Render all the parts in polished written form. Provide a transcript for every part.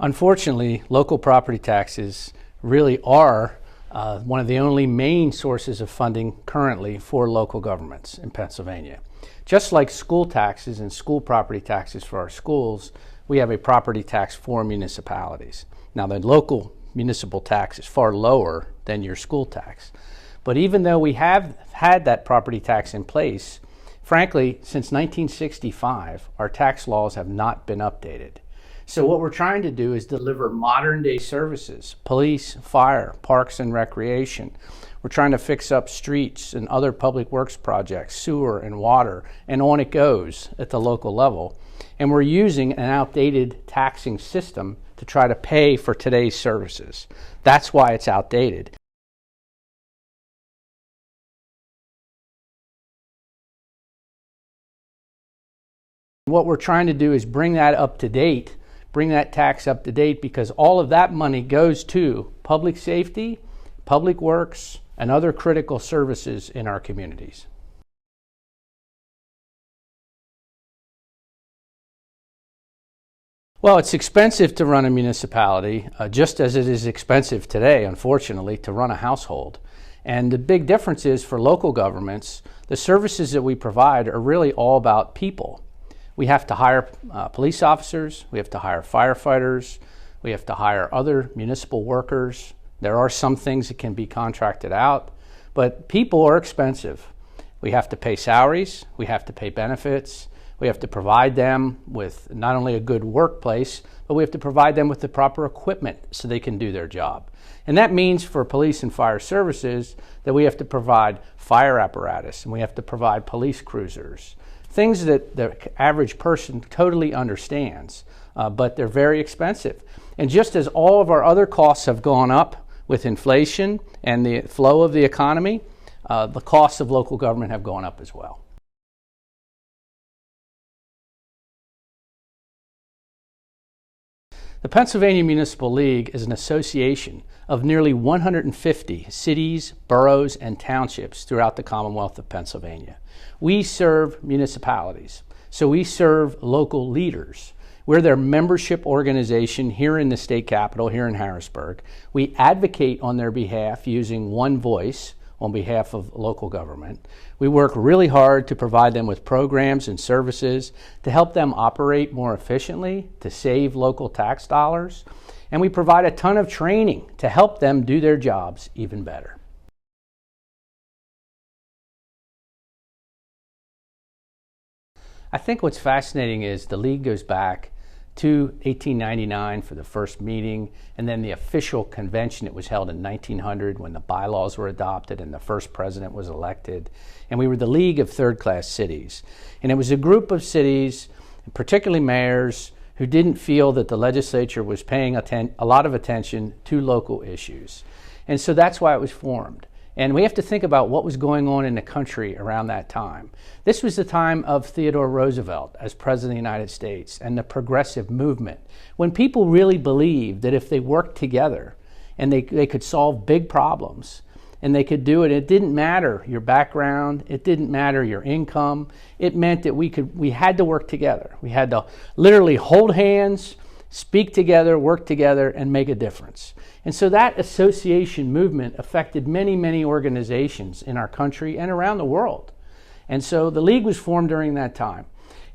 Unfortunately, local property taxes really are one of the only main sources of funding currently for local governments in Pennsylvania. Just like school taxes and school property taxes for our schools, we have a property tax for municipalities. Now, the local municipal tax is far lower than your school tax. But even though we have had that property tax in place, frankly, since 1965, our tax laws have not been updated. So what we're trying to do is deliver modern day services: police, fire, parks and recreation. We're trying to fix up streets and other public works projects, sewer and water, and on it goes at the local level. And we're using an outdated taxing system to try to pay for today's services. That's why it's outdated. What we're trying to do is bring that up to date, bring that tax up to date, because all of that money goes to public safety, public works, and other critical services in our communities. Well, it's expensive to run a municipality, just as it is expensive today, unfortunately, to run a household. And the big difference is for local governments, the services that we provide are really all about people. We have to hire police officers, we have to hire firefighters, we have to hire other municipal workers. There are some things that can be contracted out, but people are expensive. We have to pay salaries, we have to pay benefits, we have to provide them with not only a good workplace, but we have to provide them with the proper equipment so they can do their job. And that means for police and fire services that we have to provide fire apparatus, and we have to provide police cruisers. Things that the average person totally understands, but they're very expensive. And just as all of our other costs have gone up with inflation and the flow of the economy, the costs of local government have gone up as well. The Pennsylvania Municipal League is an association of nearly 150 cities, boroughs, and townships throughout the Commonwealth of Pennsylvania. We serve municipalities, so we serve local leaders. We're their membership organization here in the state capitol, here in Harrisburg. We advocate on their behalf using one voice on behalf of local government. We work really hard to provide them with programs and services to help them operate more efficiently, to save local tax dollars, and we provide a ton of training to help them do their jobs even better. I think what's fascinating is the league goes back to 1899 for the first meeting, and then the official convention. It was held in 1900 when the bylaws were adopted and the first president was elected. And we were the League of Third-Class Cities. And it was a group of cities, particularly mayors, who didn't feel that the legislature was paying a lot of attention to local issues. And so that's why it was formed. And we have to think about what was going on in the country around that time. This was the time of Theodore Roosevelt as President of the United States and the progressive movement, when people really believed that if they worked together and they could solve big problems and they could do it, it didn't matter your background, it didn't matter your income, it meant that we had to work together. We had to literally hold hands, speak together, work together, and make a difference. And so that association movement affected many, many organizations in our country and around the world. And so the league was formed during that time.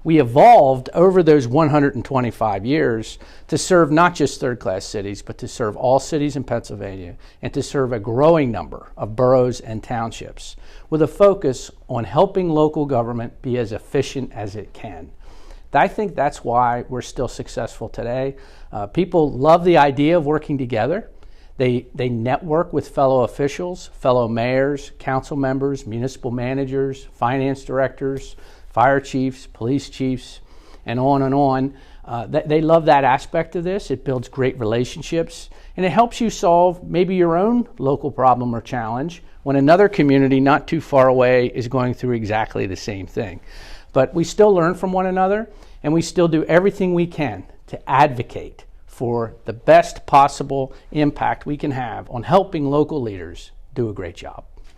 We evolved over those 125 years to serve not just third-class cities, but to serve all cities in Pennsylvania and to serve a growing number of boroughs and townships with a focus on helping local government be as efficient as it can. I think that's why we're still successful today. People love the idea of working together. They network with fellow officials, fellow mayors, council members, municipal managers, finance directors, fire chiefs, police chiefs, and on and on. They love that aspect of this. It builds great relationships, and it helps you solve maybe your own local problem or challenge when another community not too far away is going through exactly the same thing. But we still learn from one another, and we still do everything we can to advocate for the best possible impact we can have on helping local leaders do a great job.